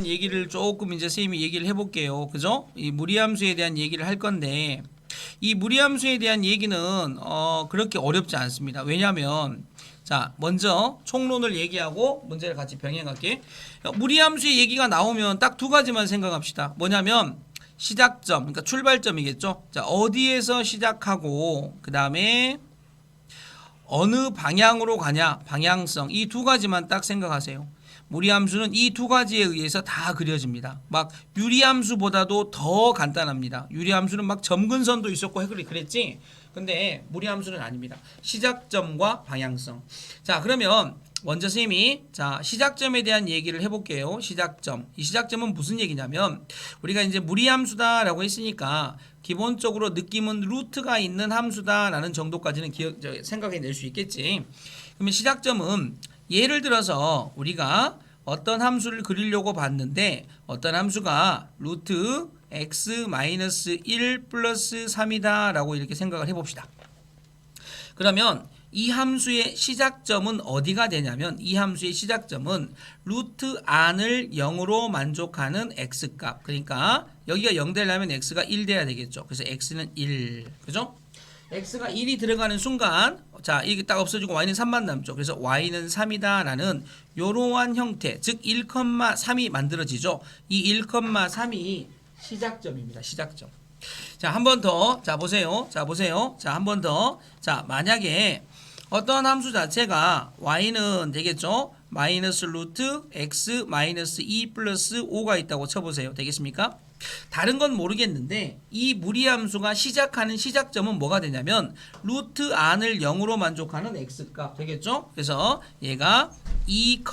얘기를 조금 이제 선생님이 얘기를 해볼게요. 그죠? 이 무리함수에 대한 얘기를 할 건데 이 무리함수에 대한 얘기는 그렇게 어렵지 않습니다. 왜냐하면 자 먼저 총론을 얘기하고 문제를 같이 병행할게. 무리함수의 얘기가 나오면 딱 두 가지만 생각합시다. 뭐냐면 시작점, 그러니까 출발점이겠죠. 자 어디에서 시작하고 그 다음에 어느 방향으로 가냐, 방향성, 이 두 가지만 딱 생각하세요. 무리함수는 이 두 가지에 의해서 다 그려집니다. 막 유리함수보다도 더 간단합니다. 유리함수는 막 점근선도 있었고 그랬지. 근데 무리함수는 아닙니다. 시작점과 방향성. 자, 그러면 먼저 선생님이 자 시작점에 대한 얘기를 해볼게요. 시작점. 이 시작점은 무슨 얘기냐면 우리가 이제 무리함수다라고 했으니까 기본적으로 느낌은 루트가 있는 함수다라는 정도까지는 생각해낼 수 있겠지. 그러면 시작점은 예를 들어서 우리가 어떤 함수를 그리려고 봤는데 어떤 함수가 루트 x-1 플러스 3이다 라고 이렇게 생각을 해봅시다. 그러면 이 함수의 시작점은 어디가 되냐면 이 함수의 시작점은 루트 안을 0으로 만족하는 x값, 그러니까 여기가 0 되려면 x가 1 돼야 되겠죠. 그래서 x는 1, 그죠? x가 1이 들어가는 순간 자 이게 딱 없어지고 y는 3만 남죠. 그래서 y는 3이다 라는 이러한 형태, 즉 1,3이 만들어지죠. 이 1,3이 시작점입니다. 시작점. 자, 한 번 더. 자, 보세요. 자, 보세요. 자, 한 번 더. 자, 만약에 어떤 함수 자체가 y는 되겠죠? 마이너스 루트 x 마이너스 2 플러스 5가 있다고 쳐보세요. 되겠습니까? 다른 건 모르겠는데 이 무리함수가 시작하는 시작점은 뭐가 되냐면 루트 안을 0으로 만족하는 x값 되겠죠? 그래서 얘가 2,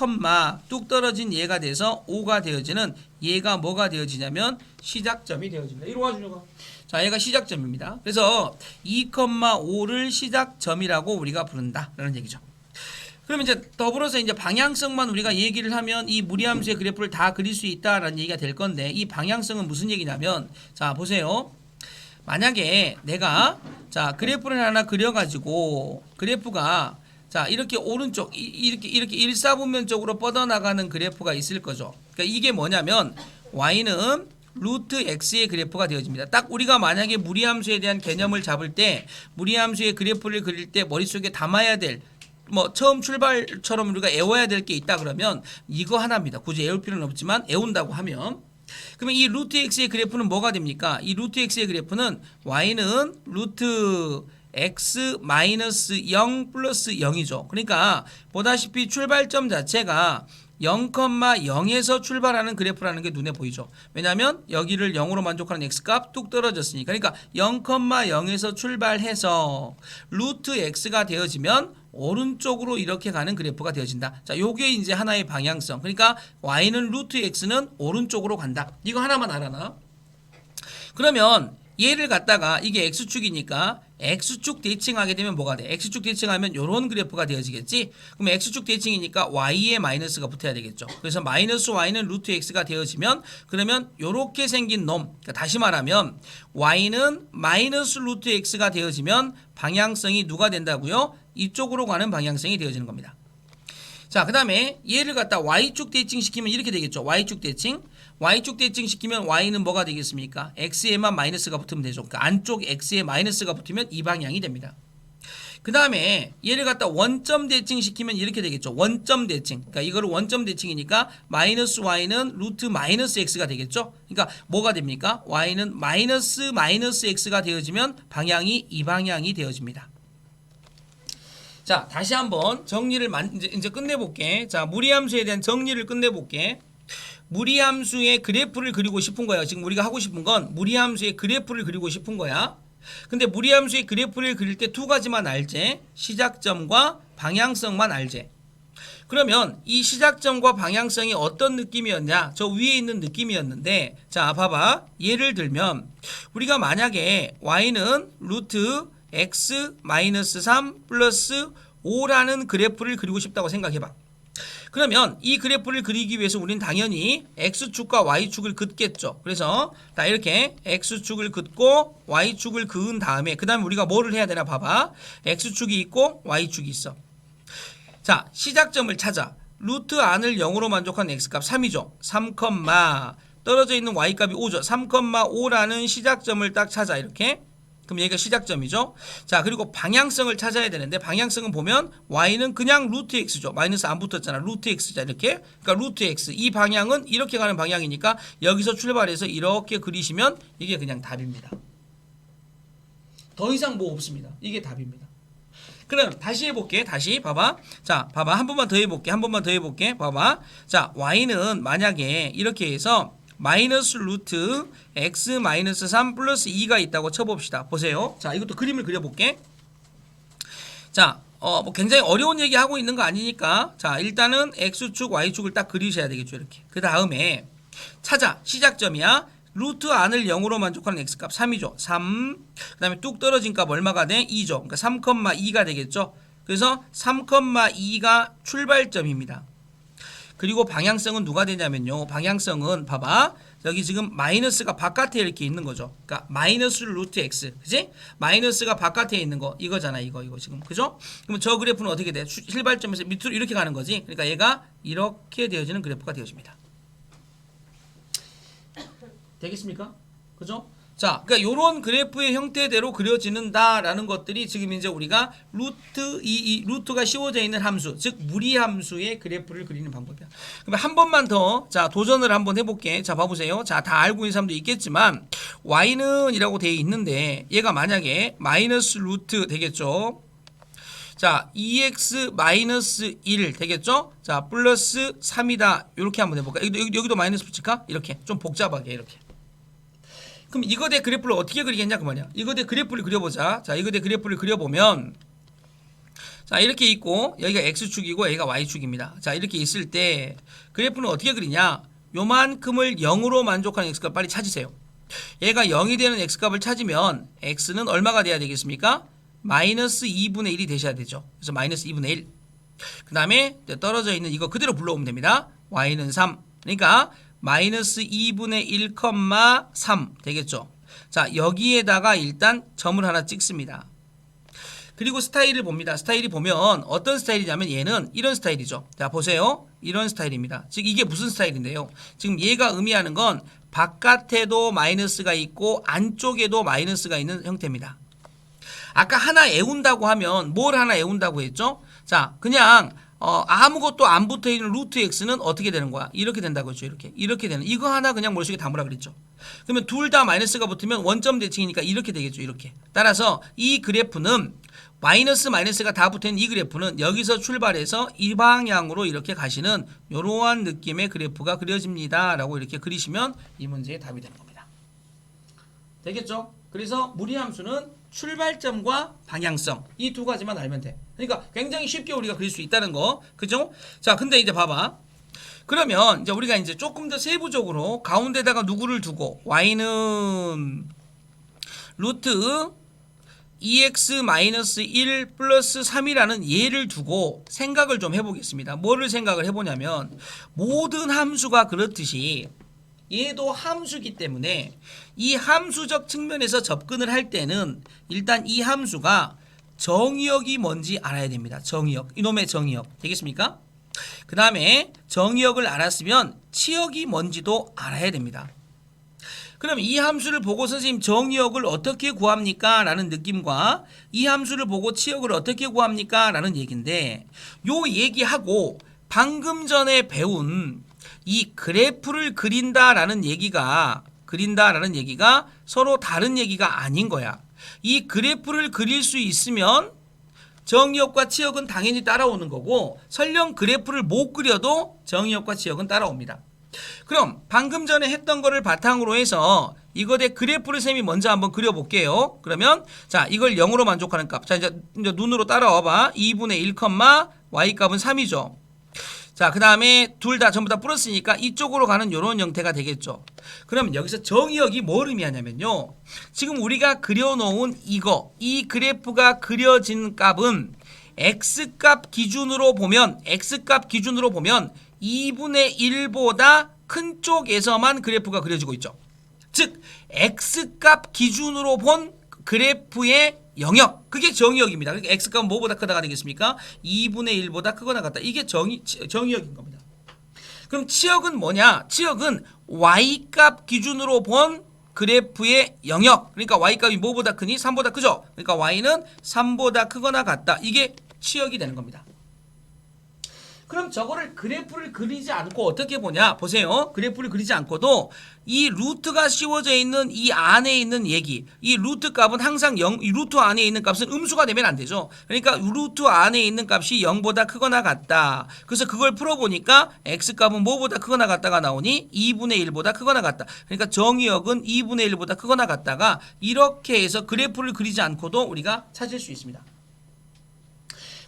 뚝 떨어진 얘가 돼서 5가 되어지는 얘가 뭐가 되어지냐면 시작점이 되어집니다. 이리 와 준혁아. 자, 얘가 시작점입니다. 그래서 2,5를 시작점이라고 우리가 부른다 라는 얘기죠. 그럼 이제 더불어서 이제 방향성만 우리가 얘기를 하면 이 무리함수의 그래프를 다 그릴 수 있다라는 얘기가 될 건데 이 방향성은 무슨 얘기냐면 자 보세요. 만약에 내가 자 그래프를 하나 그려가지고 그래프가 자 이렇게 오른쪽 이렇게 일사분면적으로 뻗어나가는 그래프가 있을 거죠. 그러니까 이게 뭐냐면 y는 루트 x의 그래프가 되어집니다. 딱 우리가 만약에 무리함수에 대한 개념을 잡을 때 무리함수의 그래프를 그릴 때 머릿속에 담아야 될 처음 출발처럼 우리가 애워야 될 게 있다 그러면 이거 하나입니다. 굳이 애울 필요는 없지만 애운다고 하면 그러면 이 루트 x의 그래프는 뭐가 됩니까? 이 루트 x의 그래프는 y는 루트 x 마이너스 0 플러스 0이죠. 그러니까 보다시피 출발점 자체가 0,0에서 출발하는 그래프라는 게 눈에 보이죠. 왜냐하면 여기를 0으로 만족하는 x값 뚝 떨어졌으니까. 그러니까 0,0에서 출발해서 루트 x가 되어지면 오른쪽으로 이렇게 가는 그래프가 되어진다. 자, 요게 이제 하나의 방향성. 그러니까 y는 루트 x는 오른쪽으로 간다. 이거 하나만 알아놔. 그러면 얘를 갖다가 이게 x축이니까 x축 대칭하게 되면 뭐가 돼? x축 대칭하면 이런 그래프가 되어지겠지? 그럼 x축 대칭이니까 y에 마이너스가 붙어야 되겠죠. 그래서 마이너스 y는 루트 x가 되어지면 그러면 이렇게 생긴 놈, 그러니까 다시 말하면 y는 마이너스 루트 x가 되어지면 방향성이 누가 된다고요? 이쪽으로 가는 방향성이 되어지는 겁니다. 자, 그 다음에 얘를 갖다 y축 대칭시키면 이렇게 되겠죠. y축 대칭. y축 대칭시키면 y는 뭐가 되겠습니까? x에만 마이너스가 붙으면 되죠. 그러니까 안쪽 x에 마이너스가 붙으면 이 방향이 됩니다. 그 다음에 얘를 갖다 원점 대칭시키면 이렇게 되겠죠. 원점 대칭. 그러니까 이거를 원점 대칭이니까 마이너스 y는 루트 마이너스 x가 되겠죠. 그러니까 뭐가 됩니까? y는 마이너스 x가 되어지면 방향이 이 방향이 되어집니다. 자, 다시 한번 정리를 이제 끝내볼게. 자, 무리함수에 대한 정리를 끝내볼게. 무리함수의 그래프를 그리고 싶은 거야. 지금 우리가 하고 싶은 건 무리함수의 그래프를 그리고 싶은 거야. 근데 무리함수의 그래프를 그릴 때 두 가지만 알지. 시작점과 방향성만 알지. 그러면 이 시작점과 방향성이 어떤 느낌이었냐? 저 위에 있는 느낌이었는데 자, 봐봐. 예를 들면 우리가 만약에 y는 루트 x-3 플러스 5라는 그래프를 그리고 싶다고 생각해봐. 그러면 이 그래프를 그리기 위해서 우리는 당연히 x축과 y축을 긋겠죠. 그래서 자 이렇게 x축을 긋고 y축을 그은 다음에 그 다음에 우리가 뭐를 해야 되나 봐봐. x축이 있고 y축이 있어. 자, 시작점을 찾아. 루트 안을 0으로 만족하는 x값 3이죠. 3, 떨어져 있는 y값이 5죠. 3,5라는 시작점을 딱 찾아 이렇게. 그럼 여기가 시작점이죠. 자, 그리고 방향성을 찾아야 되는데 방향성은 보면 y는 그냥 루트 x죠. 마이너스 안 붙었잖아. 루트 x자 이렇게. 그러니까 루트 x. 이 방향은 이렇게 가는 방향이니까 여기서 출발해서 이렇게 그리시면 이게 그냥 답입니다. 더 이상 뭐 없습니다. 이게 답입니다. 그럼 다시 해볼게. 다시 봐봐. 자, 봐봐. 한 번만 더 해볼게. 한 번만 더 해볼게. 봐봐. 자, y는 만약에 이렇게 해서 마이너스 루트 x 마이너스 3 플러스 2가 있다고 쳐봅시다. 보세요. 자, 이것도 그림을 그려볼게. 자, 뭐 굉장히 어려운 얘기 하고 있는 거 아니니까. 자, 일단은 x축, y축을 딱 그리셔야 되겠죠. 이렇게. 그 다음에 찾아. 시작점이야. 루트 안을 0으로 만족하는 x값 3이죠. 3. 그 다음에 뚝 떨어진 값 얼마가 돼? 2죠. 그러니까 3,2가 되겠죠. 그래서 3,2가 출발점입니다. 그리고 방향성은 누가 되냐면요. 방향성은 봐봐. 여기 지금 마이너스가 바깥에 이렇게 있는 거죠. 그러니까 마이너스 루트 x. 그지? 마이너스가 바깥에 있는 거. 이거잖아. 이거 지금. 그죠? 그러면 저 그래프는 어떻게 돼? 출발점에서 밑으로 이렇게 가는 거지. 그러니까 얘가 이렇게 되어지는 그래프가 되어집니다. 되겠습니까? 그죠? 자, 그러니까 요런 그래프의 형태대로 그려지는다라는 것들이 지금 이제 우리가 루트가 씌워져 있는 함수, 즉 무리함수의 그래프를 그리는 방법이야. 그러면 한 번만 더, 자, 도전을 한번 해볼게. 자, 봐보세요. 자, 다 알고 있는 사람도 있겠지만, y는 이라고 되어 있는데, 얘가 만약에 마이너스 루트 되겠죠? 자, 2x 마이너스 1 되겠죠? 자, 플러스 3이다. 이렇게 한번 해볼까? 여기도 마이너스 붙일까? 이렇게. 좀 복잡하게, 이렇게. 그럼 이거 대 그래프를 어떻게 그리겠냐 그 말이야. 이거 대 그래프를 그려보자. 자, 이거 대 그래프를 그려보면 자, 이렇게 있고 여기가 x축이고 여기가 y축입니다. 자, 이렇게 있을 때 그래프는 어떻게 그리냐. 요만큼을 0으로 만족하는 x값 빨리 찾으세요. 얘가 0이 되는 x값을 찾으면 x는 얼마가 돼야 되겠습니까? 마이너스 2분의 1이 되셔야 되죠. 그래서 마이너스 2분의 1. 그 다음에 떨어져 있는 이거 그대로 불러오면 됩니다. y는 3. 그러니까 마이너스 2분의 1,3 되겠죠. 자, 여기에다가 일단 점을 하나 찍습니다. 그리고 스타일을 봅니다. 스타일이 보면 어떤 스타일이냐면 얘는 이런 스타일이죠. 자, 보세요. 이런 스타일입니다. 즉 이게 무슨 스타일인데요. 지금 얘가 의미하는 건 바깥에도 마이너스가 있고 안쪽에도 마이너스가 있는 형태입니다. 아까 하나 애운다고 하면 뭘 하나 애운다고 했죠? 자, 그냥 아무것도 안 붙어있는 루트 x는 어떻게 되는 거야? 이렇게 된다고 했죠. 이렇게 되는. 이거 하나 그냥 머릿속에 담으라 그랬죠. 그러면 둘 다 마이너스가 붙으면 원점 대칭이니까 이렇게 되겠죠. 이렇게. 따라서 이 그래프는 마이너스가 다 붙어있는 이 그래프는 여기서 출발해서 이 방향으로 이렇게 가시는 이러한 느낌의 그래프가 그려집니다. 라고 이렇게 그리시면 이 문제의 답이 되는 겁니다. 되겠죠? 그래서 무리함수는 출발점과 방향성 이 두 가지만 알면 돼. 그러니까 굉장히 쉽게 우리가 그릴 수 있다는 거. 그죠? 자, 근데 이제 봐봐. 그러면 이제 우리가 이제 조금 더 세부적으로 가운데다가 누구를 두고 y는 루트 2x-1 플러스 3이라는 예를 두고 생각을 좀 해보겠습니다. 뭐를 생각을 해보냐면 모든 함수가 그렇듯이 얘도 함수기 때문에 이 함수적 측면에서 접근을 할 때는 일단 이 함수가 정의역이 뭔지 알아야 됩니다. 정의역. 이놈의 정의역. 되겠습니까? 그 다음에 정의역을 알았으면 치역이 뭔지도 알아야 됩니다. 그럼 이 함수를 보고 선생님 정의역을 어떻게 구합니까? 라는 느낌과 이 함수를 보고 치역을 어떻게 구합니까? 라는 얘기인데 요 얘기하고 방금 전에 배운 이 그래프를 그린다라는 얘기가 서로 다른 얘기가 아닌 거야. 이 그래프를 그릴 수 있으면 정의역과 치역은 당연히 따라오는 거고 설령 그래프를 못 그려도 정의역과 치역은 따라옵니다. 그럼 방금 전에 했던 거를 바탕으로 해서 이거 대 그래프를 쌤이 먼저 한번 그려볼게요. 그러면 자, 이걸 0으로 만족하는 값. 자, 이제 눈으로 따라와봐. 2분의 1, y값은 3이죠. 자, 그 다음에 둘 다 전부 다 플러스니까 이쪽으로 가는 이런 형태가 되겠죠. 그럼 여기서 정의역이 뭘 의미하냐면요. 지금 우리가 그려놓은 이 그래프가 그려진 값은 x값 기준으로 보면 2분의 1보다 큰 쪽에서만 그래프가 그려지고 있죠. 즉 x값 기준으로 본 그래프의 영역. 그게 정의역입니다. 그러니까 x값은 뭐보다 크다가 되겠습니까? 2분의 1보다 크거나 같다. 이게 정의역인 겁니다. 그럼 치역은 뭐냐? 치역은 y값 기준으로 본 그래프의 영역. 그러니까 y값이 뭐보다 크니? 3보다 크죠? 그러니까 y는 3보다 크거나 같다. 이게 치역이 되는 겁니다. 그럼 저거를 그래프를 그리지 않고 어떻게 보냐? 보세요. 그래프를 그리지 않고도 이 루트가 씌워져 있는 이 안에 있는 얘기, 이 루트 값은 항상 이 루트 안에 있는 값은 음수가 되면 안 되죠. 그러니까 루트 안에 있는 값이 0보다 크거나 같다. 그래서 그걸 풀어보니까 x값은 뭐보다 크거나 같다가 나오니 2분의 1보다 크거나 같다. 그러니까 정의역은 2분의 1보다 크거나 같다가 이렇게 해서 그래프를 그리지 않고도 우리가 찾을 수 있습니다.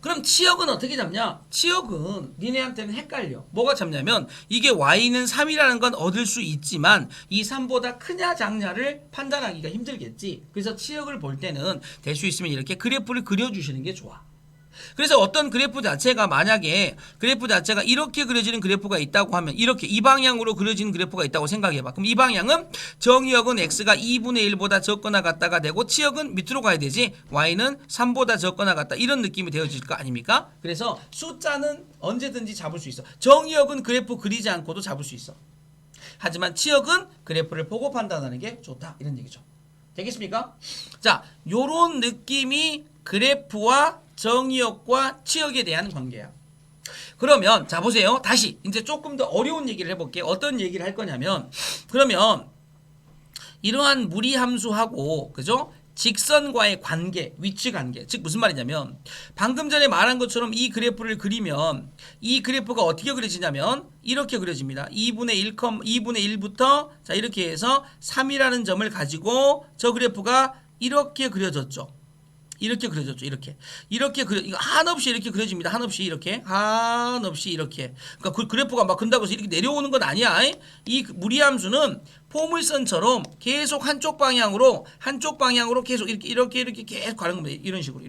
그럼 치역은 어떻게 잡냐? 치역은 니네한테는 헷갈려. 뭐가 잡냐면 이게 y는 3이라는 건 얻을 수 있지만 이 3보다 크냐 작냐를 판단하기가 힘들겠지. 그래서 치역을 볼 때는 될 수 있으면 이렇게 그래프를 그려주시는 게 좋아. 그래서 어떤 그래프 자체가 만약에 그래프 자체가 이렇게 그려지는 그래프가 있다고 하면 이렇게 이 방향으로 그려지는 그래프가 있다고 생각해봐. 그럼 이 방향은 정의역은 x가 2분의 1보다 적거나 같다가 되고 치역은 밑으로 가야 되지. y는 3보다 적거나 같다. 이런 느낌이 되어질 거 아닙니까? 그래서 숫자는 언제든지 잡을 수 있어. 정의역은 그래프 그리지 않고도 잡을 수 있어. 하지만 치역은 그래프를 보고 판단하는 게 좋다. 이런 얘기죠. 되겠습니까? 자, 요런 느낌이 그래프와 정의역과 치역에 대한 관계야. 그러면 자 보세요. 다시 이제 조금 더 어려운 얘기를 해볼게요. 어떤 얘기를 할 거냐면 그러면 이러한 무리함수하고 그죠? 직선과의 관계, 위치 관계. 즉 무슨 말이냐면 방금 전에 말한 것처럼 이 그래프를 그리면 이 그래프가 어떻게 그려지냐면 이렇게 그려집니다. 2분의 1부터 자 이렇게 해서 3이라는 점을 가지고 저 그래프가 이렇게 그려졌죠. 이렇게 그려졌죠. 이렇게 그려 이거 한없이 이렇게 그려집니다. 한없이 이렇게 그러니까 그 그래프가 막 근다고 해서 이렇게 내려오는 건 아니야. 이 무리함수는 포물선처럼 계속 한쪽 방향으로 계속 이렇게 계속 가는 겁니다. 이런 식으로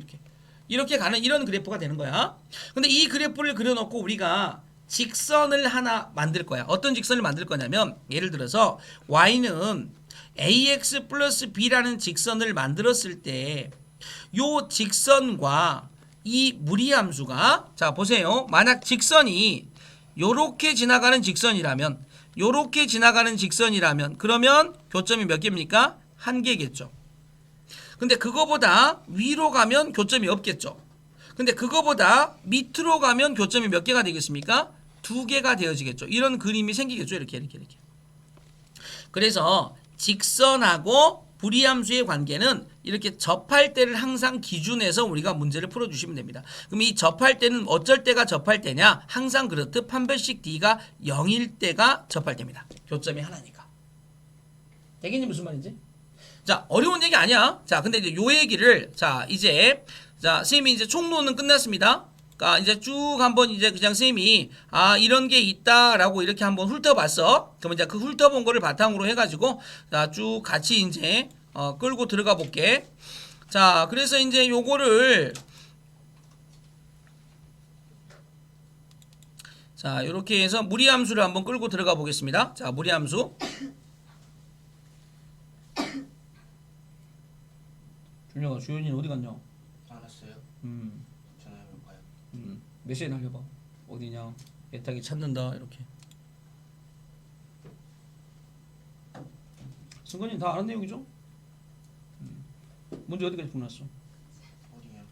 이렇게 가는 이런 그래프가 되는 거야. 근데 이 그래프를 그려놓고 우리가 직선을 하나 만들 거야. 어떤 직선을 만들 거냐면 예를 들어서 y는 ax 플러스 b라는 직선을 만들었을 때 요 직선과 이 무리함수가 자 보세요. 만약 직선이 요렇게 지나가는 직선이라면 그러면 교점이 몇 개입니까? 한 개겠죠. 근데 그거보다 위로 가면 교점이 없겠죠. 근데 그거보다 밑으로 가면 교점이 몇 개가 되겠습니까? 두 개가 되어지겠죠. 이런 그림이 생기겠죠. 이렇게. 그래서 직선하고 무리함수의 관계는 이렇게 접할 때를 항상 기준해서 우리가 문제를 풀어주시면 됩니다. 그럼 이 접할 때는 어쩔 때가 접할 때냐? 항상 그렇듯 판별식 D가 0일 때가 접할 때입니다. 교점이 하나니까. 되겠니 무슨 말인지? 자 어려운 얘기 아니야. 자 근데 이제 요 얘기를 자 선생님이 이제 총론은 끝났습니다. 그러니까 이제 쭉 한번 이제 그냥 선생님이 이런 게 있다라고 이렇게 한번 훑어봤어. 그러면 이제 그 훑어본 거를 바탕으로 해가지고 자 쭉 같이 이제 끌고 들어가 볼게. 자 그래서 이제 요거를 자 요렇게 해서 무리함수를 한번 끌고 들어가 보겠습니다. 자 무리함수. 준영아 주현이는 어디 갔냐? 안 왔어요? 전화해볼까요? 메시지 날려봐. 어디냐? 애타게 찾는다 이렇게. 승관이 다 아는 내용이죠? 문제 어디까지 풀어놨어? 어디요?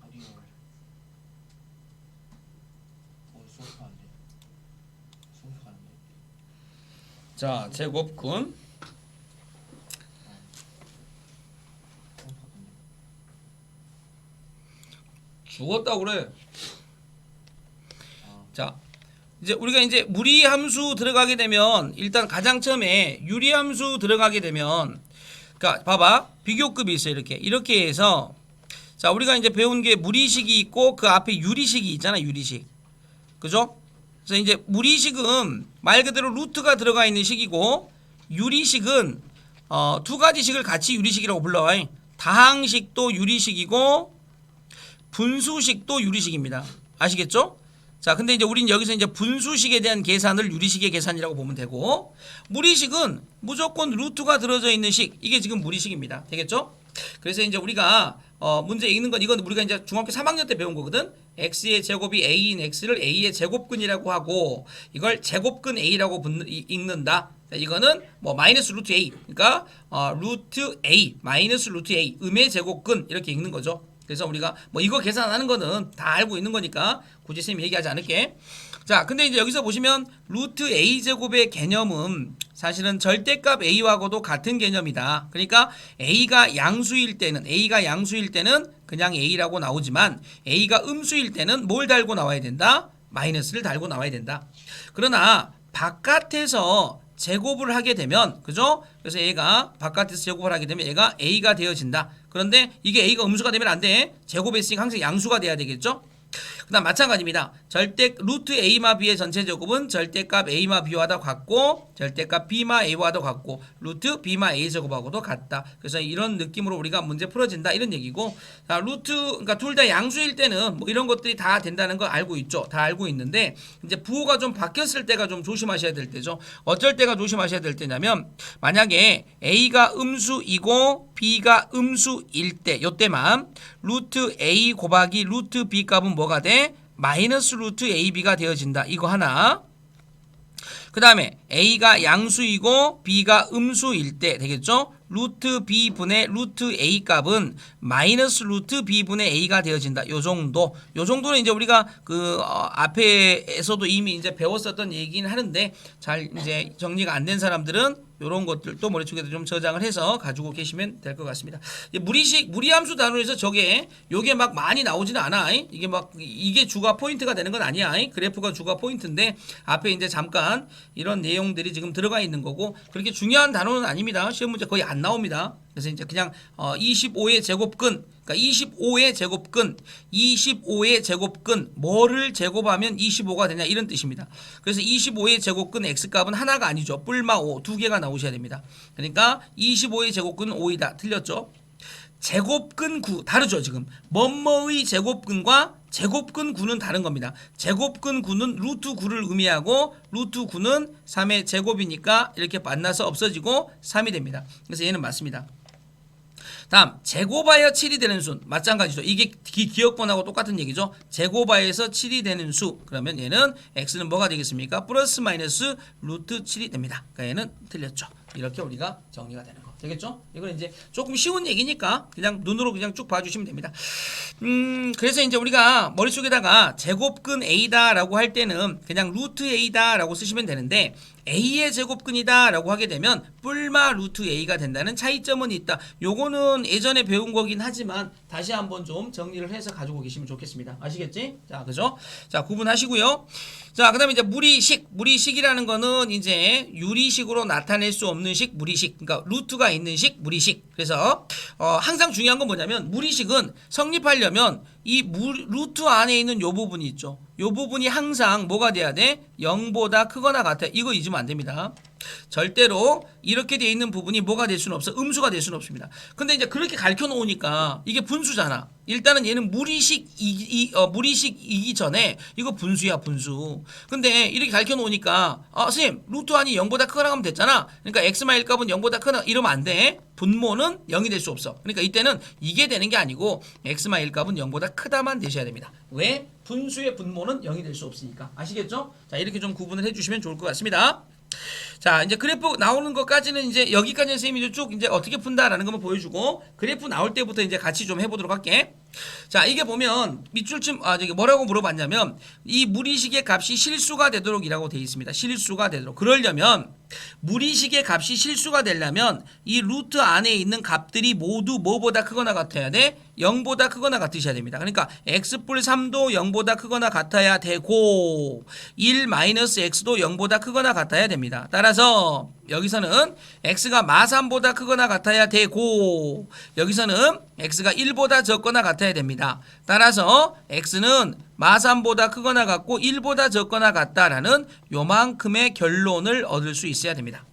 어디요? 수업도 안 돼. 수업도 안 돼. 자 제곱근 죽었다고 그래. 자 이제 우리가 이제 무리함수 들어가게 되면 일단 가장 처음에 유리함수 들어가게 되면 그러니까 봐봐 비교급이 있어. 이렇게 해서 자 우리가 이제 배운 게 무리식이 있고 그 앞에 유리식이 있잖아. 유리식 그죠? 그래서 이제 무리식은 말 그대로 루트가 들어가 있는 식이고 유리식은 두 가지 식을 같이 유리식이라고 불러. 다항식도 유리식이고 분수식도 유리식입니다. 아시겠죠? 자, 근데 이제 우린 여기서 이제 분수식에 대한 계산을 유리식의 계산이라고 보면 되고, 무리식은 무조건 루트가 들어져 있는 식, 이게 지금 무리식입니다. 되겠죠? 그래서 이제 우리가 문제 읽는 건 이건 우리가 이제 중학교 3학년 때 배운 거거든. x의 제곱이 a인 x를 a의 제곱근이라고 하고, 이걸 제곱근 a라고 읽는다. 자, 이거는 뭐 마이너스 루트 a, 그러니까 루트 a 마이너스 루트 a 음의 제곱근 이렇게 읽는 거죠. 그래서 우리가 뭐 이거 계산하는 거는 다 알고 있는 거니까 굳이 쌤이 얘기하지 않을게. 자, 근데 이제 여기서 보시면 루트 a 제곱의 개념은 사실은 절대값 a와고도 같은 개념이다. 그러니까 a가 양수일 때는 그냥 a라고 나오지만 a가 음수일 때는 뭘 달고 나와야 된다? 마이너스를 달고 나와야 된다. 그러나 바깥에서 제곱을 하게 되면, 그죠? 그래서 얘가 바깥에서 제곱을 하게 되면 얘가 a가 되어진다. 그런데 이게 a가 음수가 되면 안 돼. 제곱했으니까 항상 양수가 돼야 되겠죠? 그 다음 마찬가지입니다. 루트 a마 b의 전체 제곱은 절대값 a마 b와도 같고, 절대값 b마 a와도 같고, 루트 b마 a 제곱하고도 같다. 그래서 이런 느낌으로 우리가 문제 풀어진다, 이런 얘기고, 자, 그러니까 둘 다 양수일 때는 뭐 이런 것들이 다 된다는 거 알고 있죠. 다 알고 있는데, 이제 부호가 좀 바뀌었을 때가 좀 조심하셔야 될 때죠. 어쩔 때가 조심하셔야 될 때냐면, 만약에 a가 음수이고 b가 음수일 때, 요때만 루트 a 곱하기 루트 b 값은 뭐가 돼? 마이너스 루트 ab가 되어진다. 이거 하나. 그 다음에 a가 양수이고 b가 음수일 때 되겠죠? 루트 b분의 루트 a 값은 마이너스 루트 b분의 a가 되어진다. 요 정도는 이제 우리가 앞에서도 이미 이제 배웠었던 얘기는 하는데, 잘 이제 정리가 안 된 사람들은 요런 것들도 머릿속에 좀 저장을 해서 가지고 계시면 될 것 같습니다. 무리함수 단원에서 요게 막 많이 나오지는 않아. 이게 주가 포인트가 되는 건 아니야. 그래프가 주가 포인트인데 앞에 이제 잠깐 이런 내용들이 지금 들어가 있는 거고, 그렇게 중요한 단원은 아닙니다. 시험 문제 거의 안 나옵니다. 그래서 이제 그냥 25의 제곱근, 그러니까 25의 제곱근 뭐를 제곱하면 25가 되냐, 이런 뜻입니다. 그래서 25의 제곱근 x값은 하나가 아니죠. 뿔마 5 두 개가 나오셔야 됩니다. 그러니까 25의 제곱근 5이다. 틀렸죠? 제곱근 9 다르죠. 지금 뭐뭐의 제곱근과 제곱근 9는 다른 겁니다. 제곱근 9는 루트 9를 의미하고, 루트 9는 3의 제곱이니까 이렇게 만나서 없어지고 3이 됩니다. 그래서 얘는 맞습니다. 다음 제곱하여 7이 되는 수 마찬가지죠. 이게 기억번하고 똑같은 얘기죠. 제곱하여서 7이 되는 수, 그러면 얘는 x는 뭐가 되겠습니까? 플러스 마이너스 루트 7이 됩니다. 그러니까 얘는 틀렸죠. 이렇게 우리가 정리가 되는 거 되겠죠? 이건 이제 조금 쉬운 얘기니까 그냥 눈으로 그냥 쭉 봐주시면 됩니다. 그래서 이제 우리가 머릿속에다가 제곱근 a다라고 할 때는 그냥 루트 a다라고 쓰시면 되는데, a의 제곱근이다 라고 하게 되면 뿔마 루트 a가 된다는 차이점은 있다. 요거는 예전에 배운 거긴 하지만 다시 한번 좀 정리를 해서 가지고 계시면 좋겠습니다. 아시겠지? 자, 그죠? 자, 구분하시고요. 자, 그 다음에 이제 무리식이라는 거는 이제 유리식으로 나타낼 수 없는 식, 무리식. 그러니까 루트가 있는 식, 무리식. 그래서 항상 중요한 건 뭐냐면, 무리식은 성립하려면 이 루트 안에 있는 요 부분이 있죠. 요 부분이 항상 뭐가 돼야 돼? 0보다 크거나 같아. 이거 잊으면 안 됩니다. 절대로 이렇게 돼 있는 부분이 뭐가 될 수는 없어. 음수가 될 수는 없습니다. 근데 이제 그렇게 가르쳐 놓으니까 이게 분수잖아. 일단은 얘는 무리식이기 전에 이거 분수야, 분수. 근데 이렇게 가르쳐 놓으니까 선생님 루트 안이 0보다 크거나 하면 됐잖아. 그러니까 x마 1값은 0보다 크거나 이러면 안 돼. 분모는 0이 될 수 없어. 그러니까 이때는 이게 되는 게 아니고 x마 1값은 0보다 크다만 되셔야 됩니다. 왜? 분수의 분모는 0이 될 수 없으니까. 아시겠죠? 자, 이렇게 좀 구분을 해주시면 좋을 것 같습니다. 자, 이제 그래프 나오는 것까지는 이제 여기까지 선생님이 쭉 이제 어떻게 푼다라는 것만 보여주고, 그래프 나올 때부터 이제 같이 좀 해보도록 할게. 자, 이게 보면 밑줄쯤 저기 뭐라고 물어봤냐면, 이 무리식의 값이 실수가 되도록이라고 되어 있습니다. 실수가 되도록. 그러려면 무리식의 값이 실수가 되려면 이 루트 안에 있는 값들이 모두 뭐보다 크거나 같아야 돼? 0보다 크거나 같으셔야 됩니다. 그러니까 x뿔 3도 0보다 크거나 같아야 되고 1-x도 0보다 크거나 같아야 됩니다. 따라서 여기서는 x가 마3보다 크거나 같아야 되고, 여기서는 x가 1보다 적거나 같아야 됩니다. 따라서 x는 마3보다 크거나 같고 1보다 적거나 같다라는 요만큼의 결론을 얻을 수 있어야 됩니다.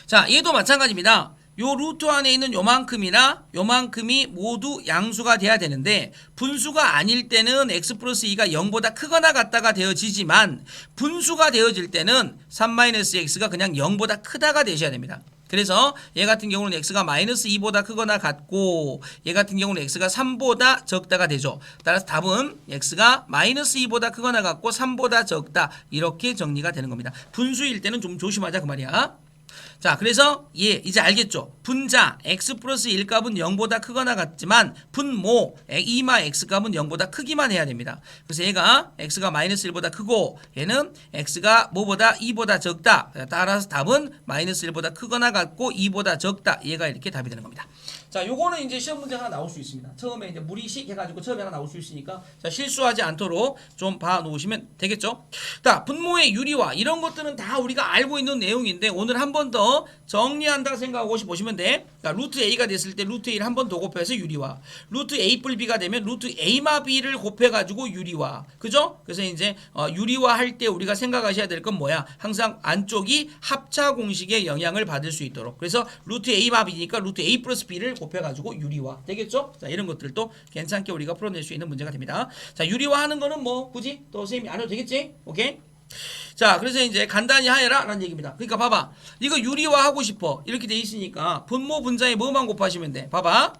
자, 얘도 마찬가지입니다. 요 루트 안에 있는 요만큼이나 요만큼이 모두 양수가 돼야 되는데 분수가 아닐 때는 x 플러스 2가 0보다 크거나 같다가 되어지지만 분수가 되어질 때는 3-x가 그냥 0보다 크다가 되셔야 됩니다. 그래서 얘 같은 경우는 x가 마이너스 2보다 크거나 같고 얘 같은 경우는 x가 3보다 적다가 되죠. 따라서 답은 x가 마이너스 2보다 크거나 같고 3보다 적다 이렇게 정리가 되는 겁니다. 분수일 때는 좀 조심하자 그 말이야. 자, 그래서 이제 알겠죠? 분자 x 플러스 1 값은 0보다 크거나 같지만 분모 2마 x 값은 0보다 크기만 해야 됩니다. 그래서 얘가 x가 마이너스 1보다 크고 얘는 x가 뭐보다 2보다 적다. 따라서 답은 마이너스 1보다 크거나 같고 2보다 적다. 얘가 이렇게 답이 되는 겁니다. 자, 요거는 이제 시험 문제 하나 나올 수 있습니다. 처음에 이제 무리식 해가지고 처음에 하나 나올 수 있으니까 자, 실수하지 않도록 좀 봐 놓으시면 되겠죠. 자, 분모의 유리화 이런 것들은 다 우리가 알고 있는 내용인데 오늘 한 번 더 정리한다 생각하고 보시면 돼. 자, 루트 a가 됐을 때 루트 a를 한 번 더 곱해서 유리화. 루트 a 뿔 b가 되면 루트 a마 b를 곱해가지고 유리화. 그죠? 그래서 이제 유리화 할 때 우리가 생각하셔야 될 건 뭐야? 항상 안쪽이 합차 공식의 영향을 받을 수 있도록. 그래서 루트 a마 b니까 루트 a 플러스 b를 곱해가지고 유리화 되겠죠? 자, 이런 것들도 괜찮게 우리가 풀어낼 수 있는 문제가 됩니다. 자, 유리화하는 거는 뭐 굳이 또 선생님이 안 해도 되겠지? 오케이? 자, 그래서 이제 간단히 하여라 라는 얘기입니다. 그러니까 봐봐, 이거 유리화 하고 싶어 이렇게 돼 있으니까 분모 분자에 뭐만 곱하시면 돼. 봐봐,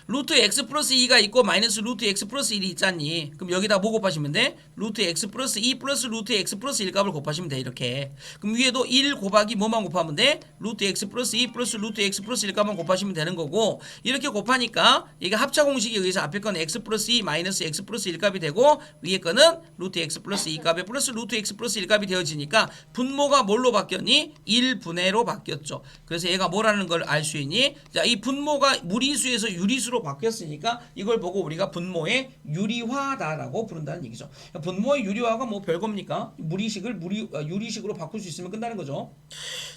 루트 x 플러스 2가 있고 마이너스 루트 x 플러스 1이 있잖니. 그럼 여기다 뭐 곱하시면 돼? 루트 x 플러스 2 플러스 루트 x 플러스 1 값을 곱하시면 돼. 이렇게. 그럼 위에도 1 곱하기 뭐만 곱하면 돼? 루트 x 플러스 2 플러스 루트 x 플러스 1 값만 곱하시면 되는 거고, 이렇게 곱하니까 이게 합차 공식에 의해서 앞에 건 x 플러스 2 마이너스 x 플러스 1 값이 되고 위에 거는 루트 x 플러스 2 값에 플러스 루트 x 플러스 1 값이 되어지니까 분모가 뭘로 바뀌었니? 1분해로 바뀌었죠. 그래서 얘가 뭐라는 걸 알 수 있니? 자, 이 분모가 무리수에서 유리수로 바뀌었으니까 이걸 보고 우리가 분모의 유리화다라고 부른다는 얘기죠. 분모의 유리화가 뭐 별겁니까? 무리식을 유리식으로 바꿀 수 있으면 끝나는 거죠.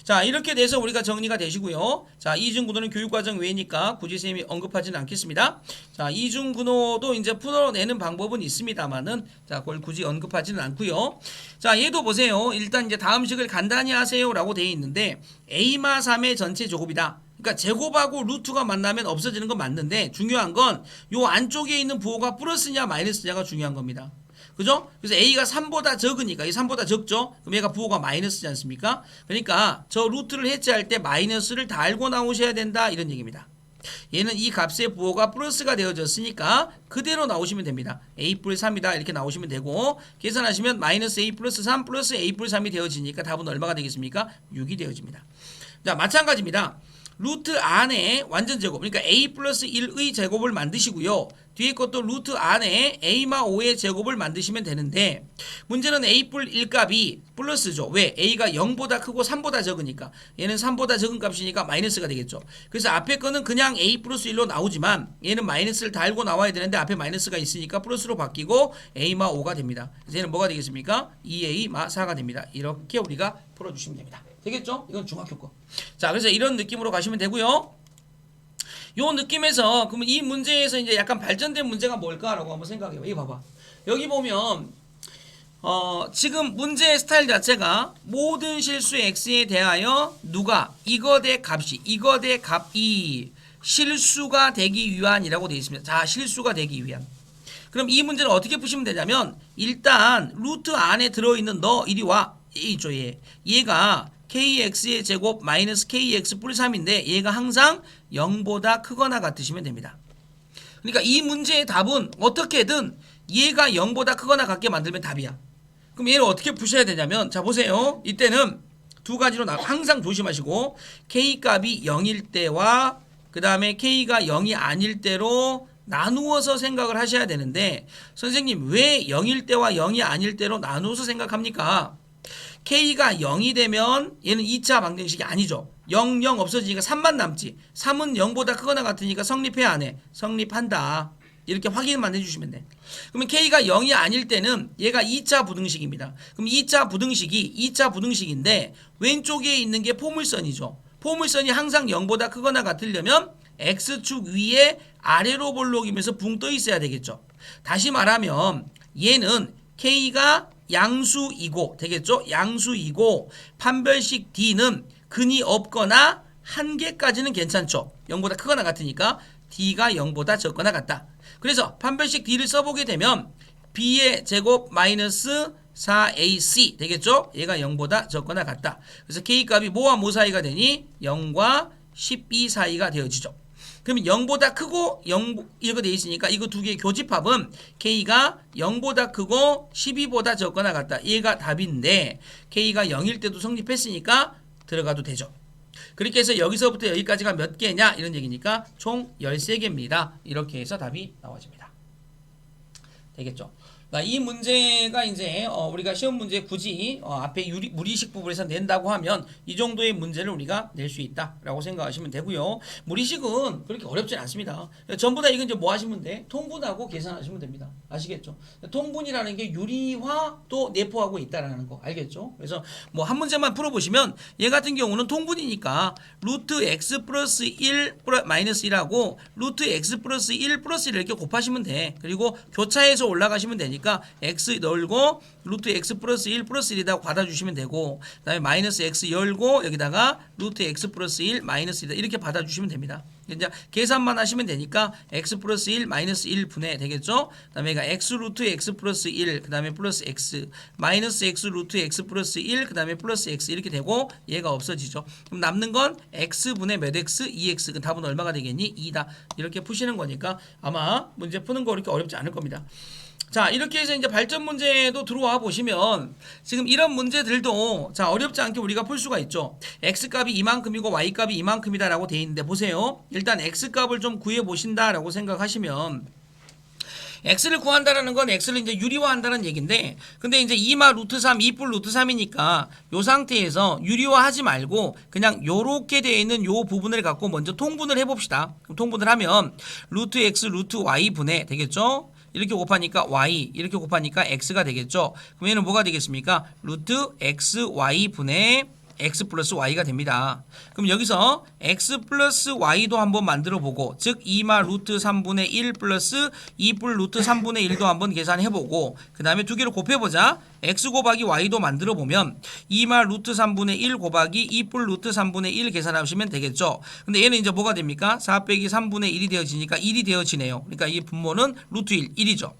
자, 이렇게 돼서 우리가 정리가 되시고요. 자, 이중분호는 교육과정 외니까 굳이 선생님이 언급하지는 않겠습니다. 자, 이중분호도 이제 풀어내는 방법은 있습니다만은 자, 그걸 굳이 언급하지는 않고요. 자, 얘도 보세요. 일단 이제 다음 식을 간단히 하세요라고 되어 있는데 a마 3의 전체 제곱이다. 그러니까 제곱하고 루트가 만나면 없어지는 건 맞는데 중요한 건 요 안쪽에 있는 부호가 플러스냐 마이너스냐가 중요한 겁니다. 그죠? 그래서 a가 3보다 적으니까 이 3보다 적죠? 그럼 얘가 부호가 마이너스지 않습니까? 그러니까 저 루트를 해체할 때 마이너스를 다 알고 나오셔야 된다 이런 얘기입니다. 얘는 이 값의 부호가 플러스가 되어졌으니까 그대로 나오시면 됩니다. a 뿔 3이다 이렇게 나오시면 되고 계산하시면 마이너스 a 플러스 3 플러스 a 뿔 3이 되어지니까 답은 얼마가 되겠습니까? 6이 되어집니다. 자, 마찬가지입니다. 루트 안에 완전 제곱, 그러니까 a 플러스 1의 제곱을 만드시고요. 뒤에 것도 루트 안에 a마 5의 제곱을 만드시면 되는데 문제는 a 뿔 1값이 플러스죠. 왜? a가 0보다 크고 3보다 적으니까. 얘는 3보다 적은 값이니까 마이너스가 되겠죠. 그래서 앞에 거는 그냥 a 플러스 1로 나오지만 얘는 마이너스를 다 알고 나와야 되는데 앞에 마이너스가 있으니까 플러스로 바뀌고 a마 5가 됩니다. 그래서 얘는 뭐가 되겠습니까? 2a마 4가 됩니다. 이렇게 우리가 풀어주시면 됩니다. 되겠죠? 이건 중학교 거. 자, 그래서 이런 느낌으로 가시면 되고요. 요 느낌에서 그러면 이 문제에서 이제 약간 발전된 문제가 뭘까라고 한번 생각해요. 이거 봐봐. 여기 보면 지금 문제의 스타일 자체가 모든 실수 x에 대하여 누가 이거 대 값이 이거 대 값이 실수가 되기 위한이라고 되어 있습니다. 자, 실수가 되기 위한. 그럼 이 문제를 어떻게 푸시면 되냐면 일단 루트 안에 들어있는 너 이리 와. 있죠, 얘가 kx의 제곱 마이너스 kx 뿔 3인데 얘가 항상 0보다 크거나 같으시면 됩니다. 그러니까 이 문제의 답은 어떻게든 얘가 0보다 크거나 같게 만들면 답이야. 그럼 얘를 어떻게 푸셔야 되냐면 자, 보세요. 이때는 두 가지로 항상 조심하시고 k 값이 0일 때와 그 다음에 k가 0이 아닐 때로 나누어서 생각을 하셔야 되는데 선생님 왜 0일 때와 0이 아닐 때로 나누어서 생각합니까? k가 0이 되면 얘는 2차 방정식이 아니죠. 0, 0 없어지니까 3만 남지. 3은 0보다 크거나 같으니까 성립해 안 해? 성립한다. 이렇게 확인만 해주시면 돼. 그러면 k가 0이 아닐 때는 얘가 2차 부등식입니다. 그럼 2차 부등식이 2차 부등식인데 왼쪽에 있는 게 포물선이죠. 포물선이 항상 0보다 크거나 같으려면 x축 위에 아래로 볼록이면서 붕 떠 있어야 되겠죠. 다시 말하면 얘는 k가 양수이고 되겠죠? 양수이고 판별식 D는 근이 없거나 한 개까지는 괜찮죠. 0보다 크거나 같으니까 d가 0보다 적거나 같다. 그래서 판별식 d를 써보게 되면 b의 제곱 마이너스 4ac 되겠죠? 얘가 0보다 적거나 같다. 그래서 k값이 뭐와 뭐 사이가 되니? 0과 12 사이가 되어지죠. 그러면 0보다 크고 0 이렇게 되어 있으니까 이거 두 개의 교집합은 k가 0보다 크고 12보다 적거나 같다. 얘가 답인데 k가 0일 때도 성립했으니까 들어가도 되죠. 그렇게 해서 여기서부터 여기까지가 몇 개냐 이런 얘기니까 총 13개입니다. 이렇게 해서 답이 나와집니다. 되겠죠? 이 문제가 이제 우리가 시험 문제 굳이 앞에 무리식 부분에서 낸다고 하면 이 정도의 문제를 우리가 낼 수 있다라고 생각하시면 되고요. 무리식은 그렇게 어렵진 않습니다. 전부 다 이건 이제 뭐 하시면 돼? 통분하고 계산하시면 됩니다. 아시겠죠? 통분이라는 게 유리화 또 내포하고 있다라는 거 알겠죠? 그래서 뭐 한 문제만 풀어보시면 얘 같은 경우는 통분이니까 루트 x 플러스 1 마이너스 1하고 루트 x 플러스 1 플러스 1 이렇게 곱하시면 돼. 그리고 교차해서 올라가시면 되니까 x 열고 루트 x 플러스 1 플러스 1에다가 받아주시면 되고 그 다음에 마이너스 x 열고 여기다가 루트 x 플러스 1 마이너스 1 이렇게 받아주시면 됩니다. 이제 계산만 하시면 되니까 x 플러스 1 마이너스 1 분해 되겠죠? 그 다음에 x 루트 x 플러스 1 그 다음에 플러스 x 마이너스 x 루트 x 플러스 1 그 다음에 플러스 x 이렇게 되고 얘가 없어지죠. 그럼 남는 건 x 분의 몇 x 2x 그 답은 얼마가 되겠니? 2다. 이렇게 푸시는 거니까 아마 문제 푸는 거 그렇게 어렵지 않을 겁니다. 자, 이렇게 해서 이제 발전 문제도 들어와 보시면 지금 이런 문제들도 자, 어렵지 않게 우리가 풀 수가 있죠. x값이 이만큼이고 y값이 이만큼이다라고 돼 있는데 보세요. 일단 x값을 좀 구해 보신다라고 생각하시면 x를 구한다라는 건 x를 이제 유리화한다는 얘기인데 근데 이제 2마 루트 3 2뿔 루트 3이니까 요 상태에서 유리화하지 말고 그냥 요렇게 되어 있는 요 부분을 갖고 먼저 통분을 해 봅시다. 그럼 통분을 하면 루트 x 루트 y 분해 되겠죠? 이렇게 곱하니까 y 이렇게 곱하니까 x가 되겠죠. 그럼 얘는 뭐가 되겠습니까? 루트 x y 분의 x 플러스 y가 됩니다. 그럼 여기서 x 플러스 y도 한번 만들어 보고 즉 2마 루트 3분의 1 플러스 2뿔 루트 3분의 1도 한번 계산해 보고 그 다음에 두 개를 곱해보자. x 곱하기 y도 만들어 보면 2마 루트 3분의 1 곱하기 2뿔 루트 3분의 1 계산하시면 되겠죠. 근데 얘는 이제 뭐가 됩니까? 4 빼기 3분의 1이 되어지니까 1이 되어지네요. 그러니까 이 분모는 루트 1, 1이죠.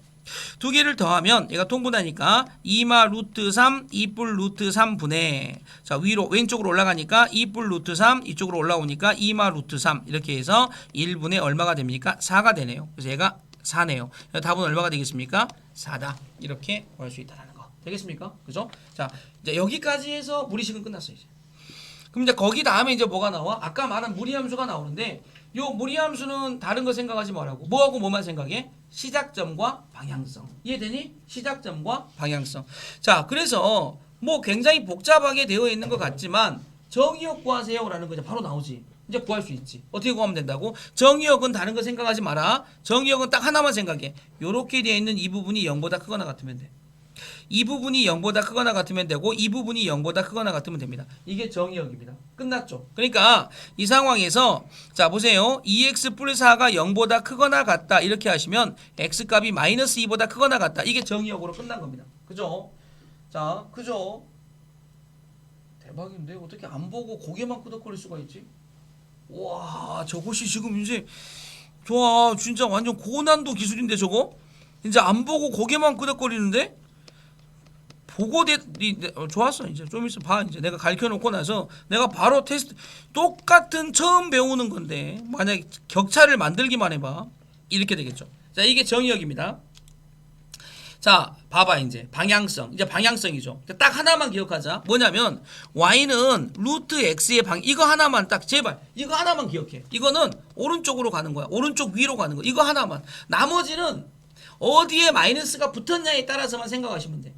두 개를 더하면 얘가 통분하니까 2마 루트 3 2뿔 루트 3분의 자 위로 왼쪽으로 올라가니까 2뿔 루트 3 이쪽으로 올라오니까 2마 루트 3 이렇게 해서 1분의 얼마가 됩니까? 4가 되네요. 그래서 얘가 4네요. 답은 얼마가 되겠습니까? 4다. 이렇게 구할 수 있다는 거. 되겠습니까? 그죠? 자 이제 여기까지 해서 무리식은 끝났어요. 이제. 그럼 이제 거기 다음에 이제 뭐가 나와? 아까 말한 무리함수가 나오는데 요 무리함수는 다른 거 생각하지 말라고. 뭐하고 뭐만 생각해? 시작점과 방향성. 이해되니? 시작점과 방향성. 자, 그래서 뭐 굉장히 복잡하게 되어 있는 것 같지만 정의역 구하세요라는 거 이제 바로 나오지. 이제 구할 수 있지. 어떻게 구하면 된다고? 정의역은 다른 거 생각하지 마라. 정의역은 딱 하나만 생각해. 요렇게 되어 있는 이 부분이 0보다 크거나 같으면 돼. 이 부분이 0보다 크거나 같으면 되고 이 부분이 0보다 크거나 같으면 됩니다. 이게 정의역입니다. 끝났죠. 그러니까 이 상황에서 자 보세요. 2x 플러스 4가 0보다 크거나 같다 이렇게 하시면 x값이 마이너스 2보다 크거나 같다. 이게 정의역으로 끝난 겁니다. 그죠? 자 그죠? 대박인데 어떻게 안 보고 고개만 끄덕거릴 수가 있지? 와 저것이 지금 이제 좋아 진짜 완전 고난도 기술인데 저거? 이제 안 보고 고개만 끄덕거리는데? 보고 좋았어. 이제 좀 있으면 봐. 이제 내가 가르쳐 놓고 나서 내가 바로 테스트 똑같은 처음 배우는 건데 만약에 격차를 만들기만 해봐. 이렇게 되겠죠. 자 이게 정의역입니다. 자 봐봐 이제 방향성. 이제 방향성이죠. 딱 하나만 기억하자. 뭐냐면 y는 루트 x의 이거 하나만 딱 제발 이거 하나만 기억해. 이거는 오른쪽으로 가는 거야. 오른쪽 위로 가는 거. 이거 하나만. 나머지는 어디에 마이너스가 붙었냐에 따라서만 생각하시면 돼.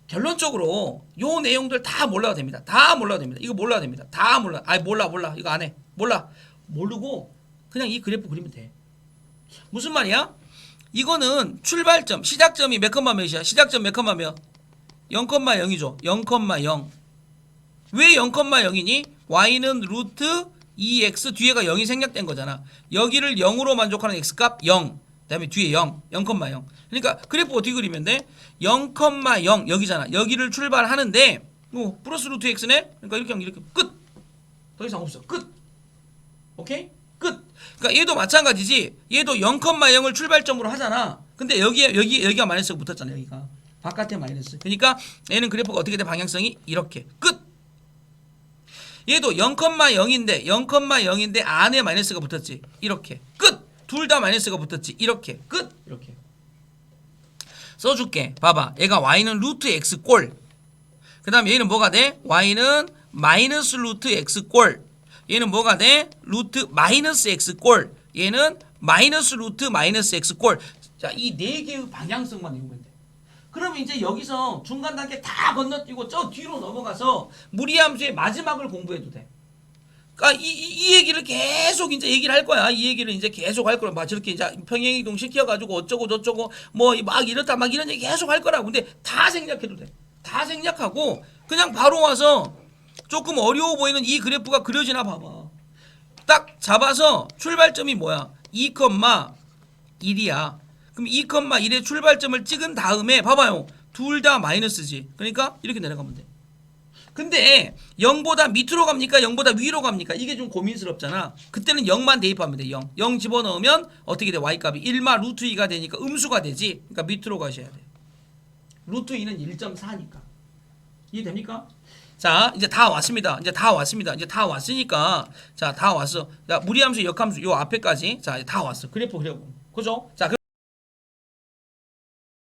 결론적으로 요 내용들 다 몰라도 됩니다. 다 몰라도 됩니다. 이거 몰라도 됩니다. 다 몰라. 아이 몰라. 이거 안 해. 몰라. 모르고 그냥 이 그래프 그리면 돼. 무슨 말이야? 이거는 출발점, 시작점이 몇 컴마 몇이야? 시작점 몇 컴마 몇? 0,0이죠. 0,0. 왜 0,0이니? y는 루트 2x 뒤에가 0이 생략된 거잖아. 여기를 0으로 만족하는 x값 0. 그 다음에 뒤에 0, 0,0. 그러니까 그래프 어떻게 그리면 돼? 0,0 여기잖아. 여기를 출발하는데 플러스 루트 x네? 그러니까 이렇게 하면 이렇게 끝. 더 이상 없어. 끝. 오케이? 끝. 그러니까 얘도 마찬가지지. 얘도 0,0을 출발점으로 하잖아. 근데 여기가 마이너스가 붙었잖아. 여기가 바깥에 마이너스. 그러니까 얘는 그래프가 어떻게 돼? 방향성이 이렇게. 끝. 얘도 0,0인데 0,0인데 안에 마이너스가 붙었지. 이렇게. 끝. 둘 다 마이너스가 붙었지. 이렇게. 끝. 이렇게. 써줄게. 봐봐. 얘가 y는 루트 x 꼴. 그 다음에 얘는 뭐가 돼? y는 마이너스 루트 x 꼴. 얘는 뭐가 돼? 루트 마이너스 x 꼴. 얘는 마이너스 루트 마이너스 x 꼴. 자, 이 네 개의 방향성만 외우면 돼. 그러면 이제 여기서 중간 단계 다 건너뛰고 저 뒤로 넘어가서 무리함수의 마지막을 공부해도 돼. 그러니까 이 얘기를 계속 이제 얘기를 할 거야. 이 얘기를 이제 계속 할 거야. 막 저렇게 이제 평행이동 시켜가지고 어쩌고 저쩌고 뭐 막 이렇다 막 이런 얘기 계속 할 거라고. 근데 다 생략해도 돼. 다 생략하고 그냥 바로 와서 조금 어려워 보이는 이 그래프가 그려지나 봐봐. 딱 잡아서 출발점이 뭐야? 2,1이야. 그럼 2,1의 출발점을 찍은 다음에 봐봐요. 둘 다 마이너스지. 그러니까 이렇게 내려가면 돼. 근데 0보다 밑으로 갑니까? 0보다 위로 갑니까? 이게 좀 고민스럽잖아. 그때는 0만 대입하면 돼. 0. 0 집어넣으면 어떻게 돼? y값이 1마 루트 2가 되니까 음수가 되지. 그러니까 밑으로 가셔야 돼. 루트 2는 1.4니까. 이해됩니까? 자, 이제 다 왔습니다. 이제 다 왔습니다. 이제 다 왔으니까 자, 다 왔어. 자, 무리함수, 역함수 요 앞에까지 자, 다 왔어. 그래프 그려보. 그죠? 자, 그럼